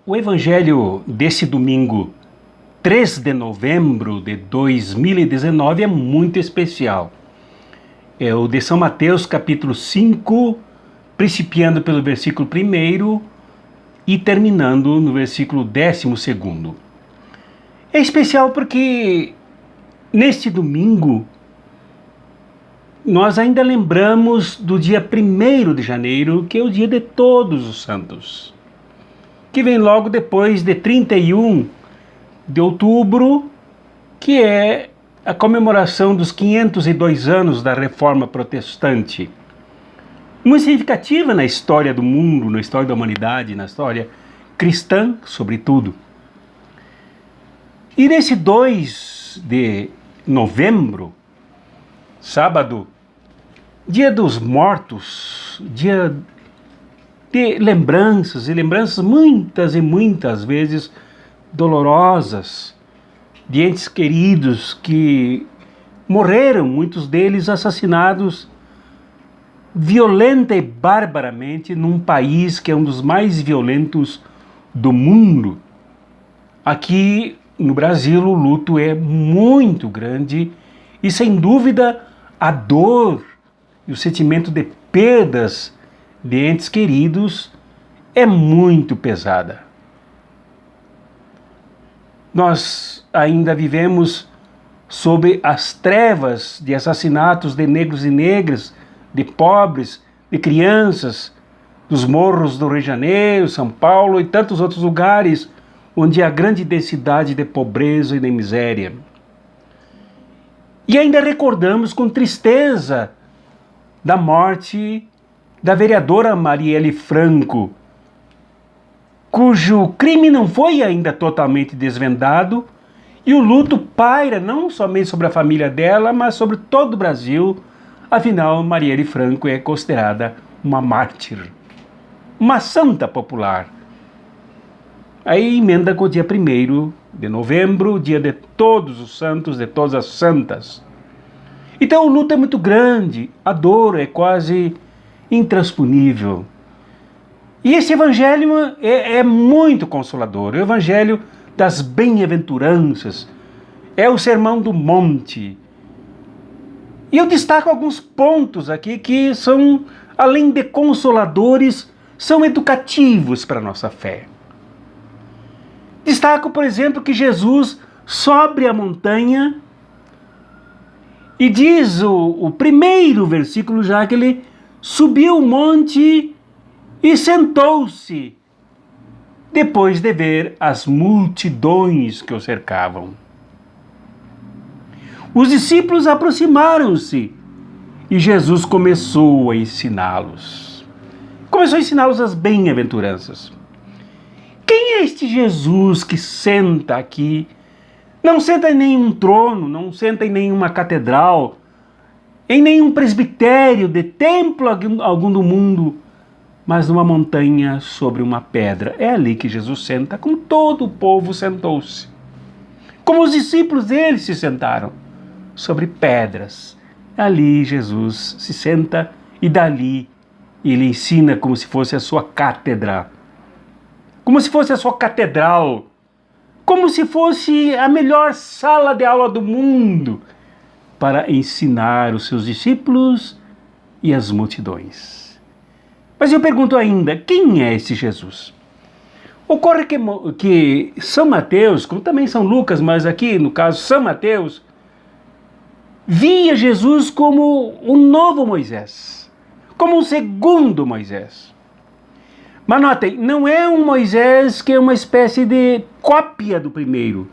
O evangelho desse domingo, 3 de novembro de 2019, é muito especial. É o de São Mateus, capítulo 5, principiando pelo versículo 1 e terminando no versículo 12º. É especial porque neste domingo nós ainda lembramos do dia 1º de janeiro, que é o dia de Todos os Santos, que vem logo depois de 31 de outubro, que é a comemoração dos 502 anos da Reforma Protestante. Muito significativa na história do mundo, na história da humanidade, na história cristã, sobretudo. E nesse 2 de novembro, sábado, dia dos mortos, dia de lembranças, e lembranças muitas e muitas vezes dolorosas, de entes queridos que morreram, muitos deles assassinados violenta e barbaramente num país que é um dos mais violentos do mundo. Aqui no Brasil o luto é muito grande e, sem dúvida, a dor e o sentimento de perdas de entes queridos é muito pesada. Nós ainda vivemos sob as trevas de assassinatos de negros e negras, de pobres, de crianças, dos morros do Rio de Janeiro, São Paulo e tantos outros lugares onde há grande densidade de pobreza e de miséria. E ainda recordamos com tristeza da morte da vereadora Marielle Franco, cujo crime não foi ainda totalmente desvendado, e o luto paira não somente sobre a família dela, mas sobre todo o Brasil. Afinal, Marielle Franco é considerada uma mártir, uma santa popular. Aí emenda com o dia 1º de novembro, dia de Todos os Santos, de todas as santas. Então o luto é muito grande, a dor é quase intransponível. E esse evangelho é muito consolador, é o evangelho das bem-aventuranças, é o Sermão do Monte. E eu destaco alguns pontos aqui que são, além de consoladores, são educativos para a nossa fé. Destaco, por exemplo, que Jesus sobe a montanha e diz o primeiro versículo já que ele subiu o monte e sentou-se, depois de ver as multidões que o cercavam. Os discípulos aproximaram-se e Jesus começou a ensiná-los. Começou a ensiná-los as bem-aventuranças. Quem é este Jesus que senta aqui? Não senta em nenhum trono, não senta em nenhuma catedral, em nenhum presbitério de templo algum do mundo, mas numa montanha sobre uma pedra. É ali que Jesus senta, como todo o povo sentou-se. Como os discípulos dele se sentaram, sobre pedras. Ali Jesus se senta e dali ele ensina como se fosse a sua cátedra. Como se fosse a sua catedral. Como se fosse a melhor sala de aula do mundo para ensinar os seus discípulos e as multidões. Mas eu pergunto ainda, quem é esse Jesus? Ocorre que São Mateus, como também São Lucas, mas aqui no caso São Mateus, via Jesus como um novo Moisés, como um segundo Moisés. Mas notem, não é um Moisés que é uma espécie de cópia do primeiro.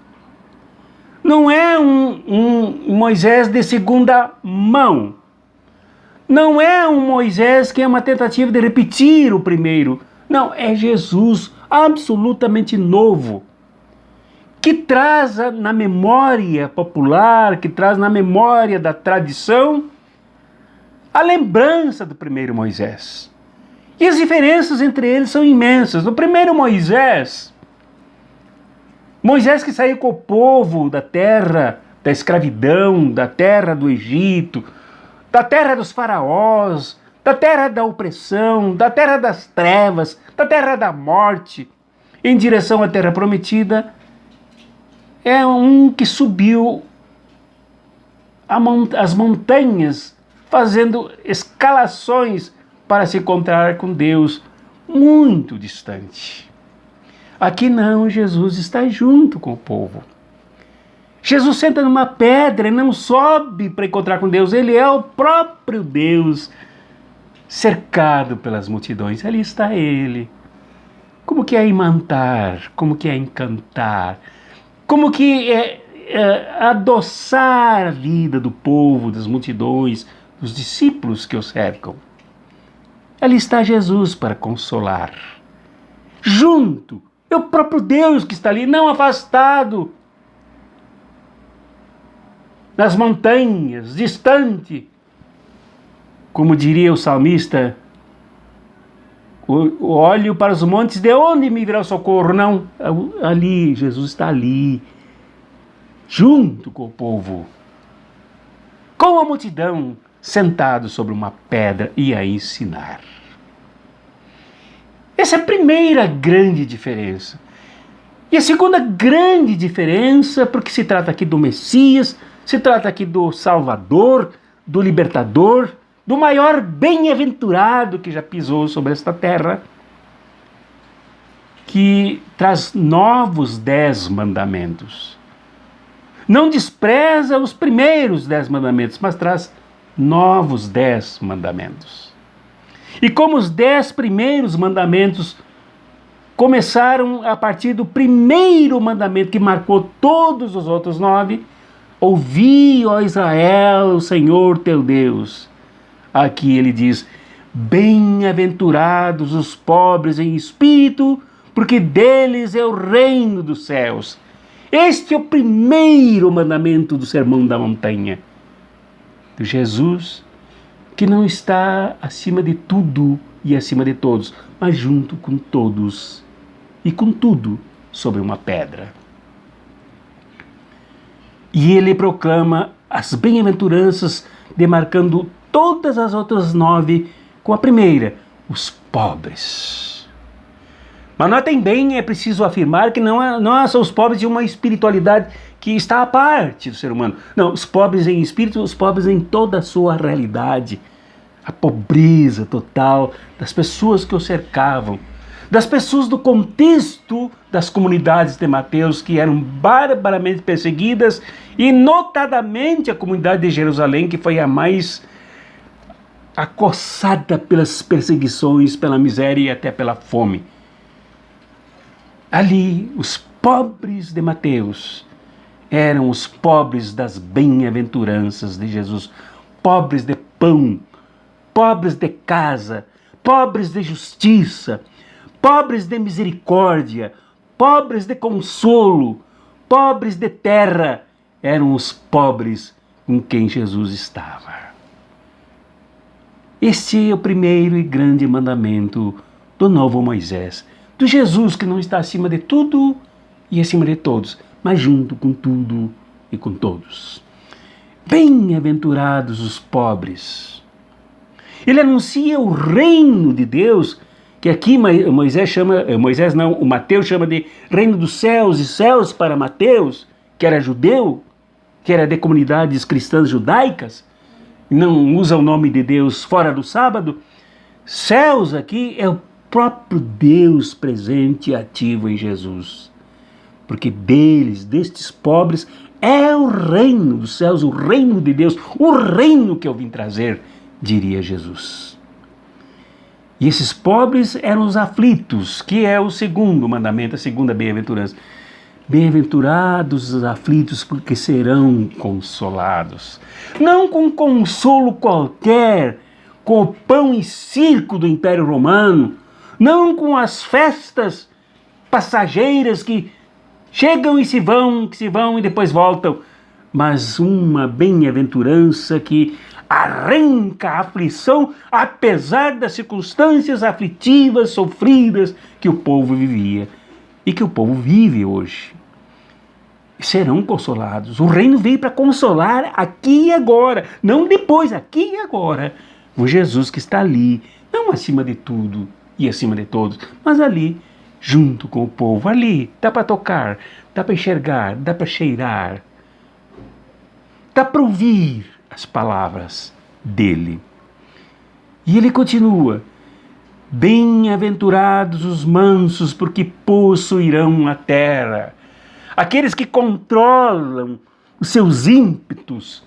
Não é um Moisés de segunda mão. Não é um Moisés que é uma tentativa de repetir o primeiro. Não, é Jesus absolutamente novo, que traz na memória popular, que traz na memória da tradição a lembrança do primeiro Moisés. E as diferenças entre eles são imensas. No primeiro Moisés que saiu com o povo da terra da escravidão, da terra do Egito, da terra dos faraós, da terra da opressão, da terra das trevas, da terra da morte, em direção à terra prometida, é um que subiu as montanhas, fazendo escalações para se encontrar com Deus muito distante. Aqui não, Jesus está junto com o povo. Jesus senta numa pedra e não sobe para encontrar com Deus. Ele é o próprio Deus, cercado pelas multidões. Ali está ele. Como que é imantar, como que é encantar, como que é adoçar a vida do povo, das multidões, dos discípulos que o cercam. Ali está Jesus para consolar. Junto, é o próprio Deus que está ali, não afastado, nas montanhas, distante. Como diria o salmista, olho para os montes, de onde me virá o socorro? Não, ali, Jesus está ali, junto com o povo, com a multidão, sentado sobre uma pedra e a ensinar. Essa é a primeira grande diferença. E a segunda grande diferença, porque se trata aqui do Messias, se trata aqui do Salvador, do Libertador, do maior bem-aventurado que já pisou sobre esta terra, que traz novos 10 mandamentos. Não despreza os primeiros 10 mandamentos, mas traz novos 10 mandamentos. E como os 10 primeiros mandamentos começaram a partir do primeiro mandamento que marcou todos os outros 9, ouvi, ó Israel, o Senhor teu Deus. Aqui ele diz, bem-aventurados os pobres em espírito, porque deles é o reino dos céus. Este é o primeiro mandamento do Sermão da Montanha. De Jesus, que não está acima de tudo e acima de todos, mas junto com todos e com tudo sobre uma pedra. E ele proclama as bem-aventuranças, demarcando todas as outras 9 com a primeira, os pobres. Mas notem bem, é preciso afirmar que não são os pobres de uma espiritualidade que está à parte do ser humano. Não, os pobres em espírito, os pobres em toda a sua realidade. A pobreza total das pessoas que o cercavam, das pessoas do contexto das comunidades de Mateus que eram barbaramente perseguidas, e notadamente a comunidade de Jerusalém, que foi a mais acossada pelas perseguições, pela miséria e até pela fome. Ali, os pobres de Mateus eram os pobres das bem-aventuranças de Jesus, pobres de pão, pobres de casa, pobres de justiça, pobres de misericórdia, pobres de consolo, pobres de terra, eram os pobres com quem Jesus estava. Este é o primeiro e grande mandamento do novo Moisés, do Jesus que não está acima de tudo e acima de todos, mas junto com tudo e com todos. Bem-aventurados os pobres. Ele anuncia o reino de Deus, que aqui o Mateus chama de reino dos céus, e céus para Mateus, que era judeu, que era de comunidades cristãs judaicas, não usa o nome de Deus fora do sábado. Céus aqui é o próprio Deus presente e ativo em Jesus. Porque destes pobres, é o reino dos céus, o reino de Deus, o reino que eu vim trazer, diria Jesus. E esses pobres eram os aflitos, que é o segundo mandamento, a segunda bem-aventurança. Bem-aventurados os aflitos, porque serão consolados. Não com consolo qualquer, com o pão e circo do Império Romano, não com as festas passageiras que chegam e se vão e depois voltam, mas uma bem-aventurança que arranca a aflição, apesar das circunstâncias aflitivas, sofridas que o povo vivia e que o povo vive hoje. serão consolados. O reino veio para consolar aqui e agora, não depois, aqui e agora. O Jesus que está ali, não acima de tudo e acima de todos, mas ali, junto com o povo, ali, dá para tocar, dá para enxergar, dá para cheirar, dá para ouvir as palavras dele. E ele continua: bem-aventurados os mansos, porque possuirão a terra. Aqueles que controlam os seus ímpetos,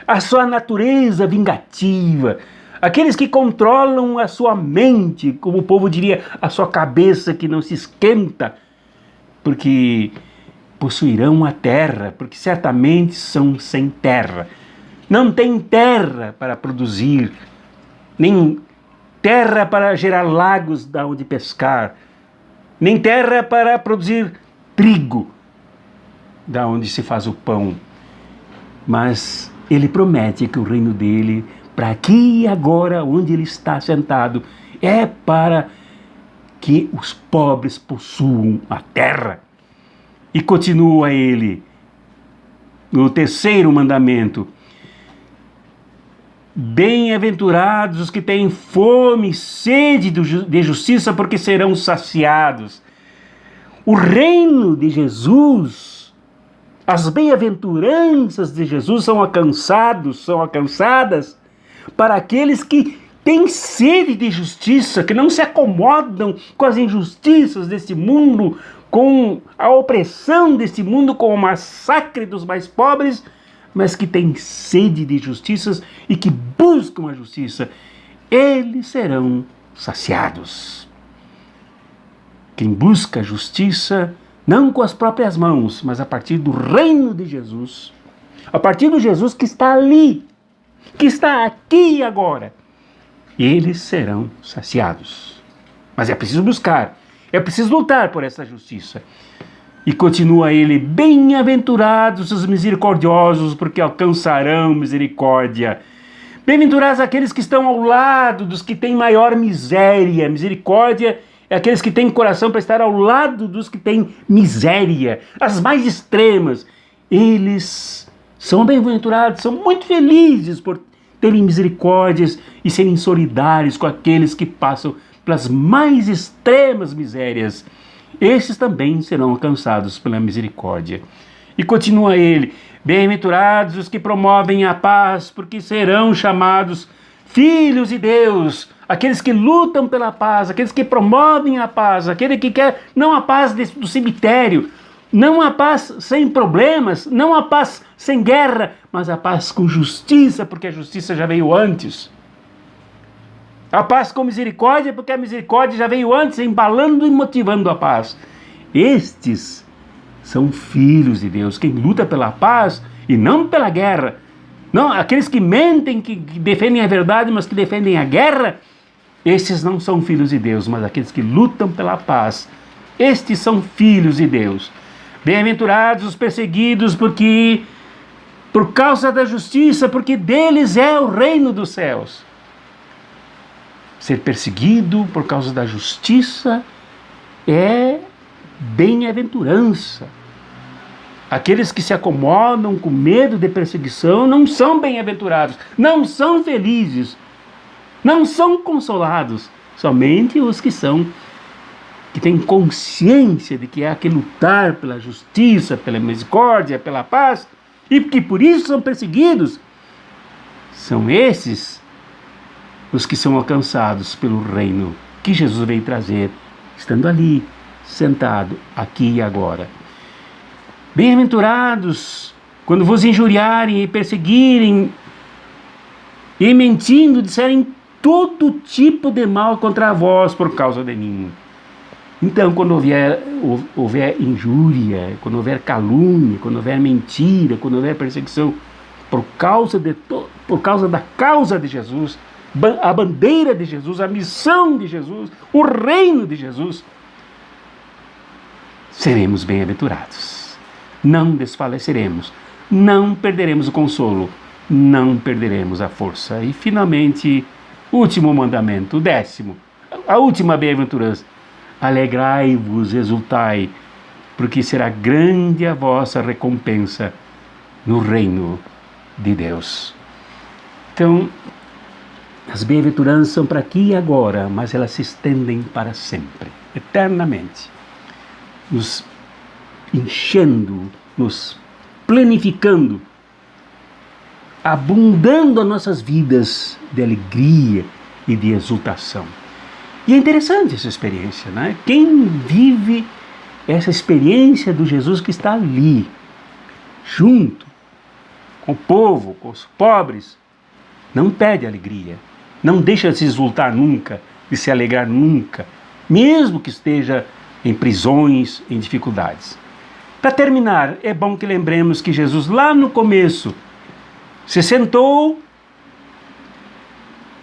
a sua natureza vingativa, aqueles que controlam a sua mente, como o povo diria, a sua cabeça que não se esquenta, porque possuirão a terra, porque certamente são sem terra. Não tem terra para produzir, nem terra para gerar lagos da onde pescar, nem terra para produzir trigo, da onde se faz o pão. Mas ele promete que o reino dele, para aqui e agora, onde ele está sentado, é para que os pobres possuam a terra. E continua ele, no terceiro mandamento: bem-aventurados os que têm fome e sede de justiça, porque serão saciados. O reino de Jesus, as bem-aventuranças de Jesus são alcançadas para aqueles que têm sede de justiça, que não se acomodam com as injustiças deste mundo, com a opressão deste mundo, com o massacre dos mais pobres, mas que têm sede de justiças e que buscam a justiça. Eles serão saciados. Quem busca a justiça, não com as próprias mãos, mas a partir do reino de Jesus, a partir do Jesus que está ali, que está aqui e agora, eles serão saciados. Mas é preciso buscar, é preciso lutar por essa justiça. E continua ele: bem-aventurados os misericordiosos, porque alcançarão misericórdia. Bem-aventurados aqueles que estão ao lado dos que têm maior miséria. Misericórdia é aqueles que têm coração para estar ao lado dos que têm miséria, as mais extremas. Eles são bem-aventurados, são muito felizes por terem misericórdias e serem solidários com aqueles que passam pelas mais extremas misérias. Esses também serão alcançados pela misericórdia. E continua ele: bem-aventurados os que promovem a paz, porque serão chamados filhos de Deus. Aqueles que lutam pela paz, aqueles que promovem a paz, aquele que quer não a paz do cemitério, não a paz sem problemas, não a paz sem guerra, mas a paz com justiça, porque a justiça já veio antes. A paz com misericórdia, porque a misericórdia já veio antes, embalando e motivando a paz. Estes são filhos de Deus, quem luta pela paz e não pela guerra. Não, aqueles que mentem, que defendem a verdade, mas que defendem a guerra, estes não são filhos de Deus, mas aqueles que lutam pela paz, estes são filhos de Deus. Bem-aventurados os perseguidos, porque por causa da justiça, porque deles é o reino dos céus. Ser perseguido por causa da justiça é bem-aventurança. Aqueles que se acomodam com medo de perseguição não são bem-aventurados, não são felizes, não são consolados. Somente os que têm consciência de que há que lutar pela justiça, pela misericórdia, pela paz, e que por isso são perseguidos, são esses os que são alcançados pelo reino que Jesus veio trazer, estando ali, sentado, aqui e agora. Bem-aventurados quando vos injuriarem e perseguirem e mentindo disserem todo tipo de mal contra vós por causa de mim. Então, quando houver injúria, quando houver calúnia, quando houver mentira, quando houver perseguição por causa da causa de Jesus, a bandeira de Jesus, a missão de Jesus, o reino de Jesus, seremos bem-aventurados. Não desfaleceremos, não perderemos o consolo, não perderemos a força. E finalmente, último mandamento, o 10º, a última bem-aventurança: alegrai-vos, exultai, porque será grande a vossa recompensa no reino de Deus. Então, as bem-aventuranças são para aqui e agora, mas elas se estendem para sempre, eternamente, nos enchendo, nos planificando, abundando as nossas vidas de alegria e de exultação. E é interessante essa experiência, né? Quem vive essa experiência do Jesus que está ali, junto com o povo, com os pobres, não perde alegria, não deixa de se exultar nunca, de se alegrar nunca, mesmo que esteja em prisões, em dificuldades. Para terminar, é bom que lembremos que Jesus lá no começo se sentou,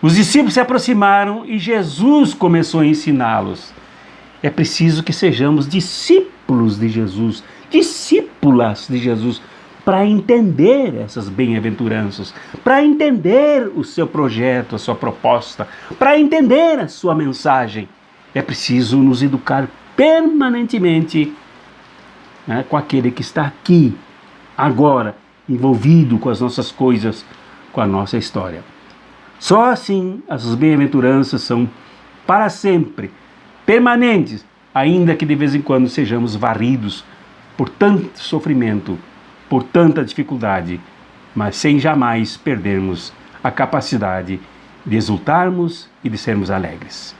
os discípulos se aproximaram e Jesus começou a ensiná-los. É preciso que sejamos discípulos de Jesus, discípulas de Jesus, para entender essas bem-aventuranças, para entender o seu projeto, a sua proposta, para entender a sua mensagem. É preciso nos educar permanentemente, né, com aquele que está aqui, agora, envolvido com as nossas coisas, com a nossa história. Só assim as bem-aventuranças são para sempre, permanentes, ainda que de vez em quando sejamos varridos por tanto sofrimento, por tanta dificuldade, mas sem jamais perdermos a capacidade de exultarmos e de sermos alegres.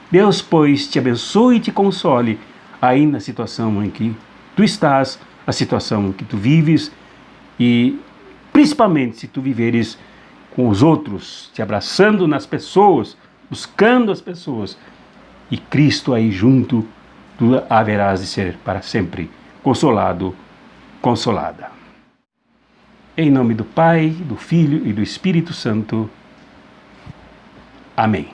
Deus, pois, te abençoe e te console aí na situação em que tu estás, a situação que tu vives, e principalmente se tu viveres com os outros, te abraçando nas pessoas, buscando as pessoas, e Cristo aí junto, tu haverás de ser para sempre consolado, consolada. Em nome do Pai, do Filho e do Espírito Santo. Amém.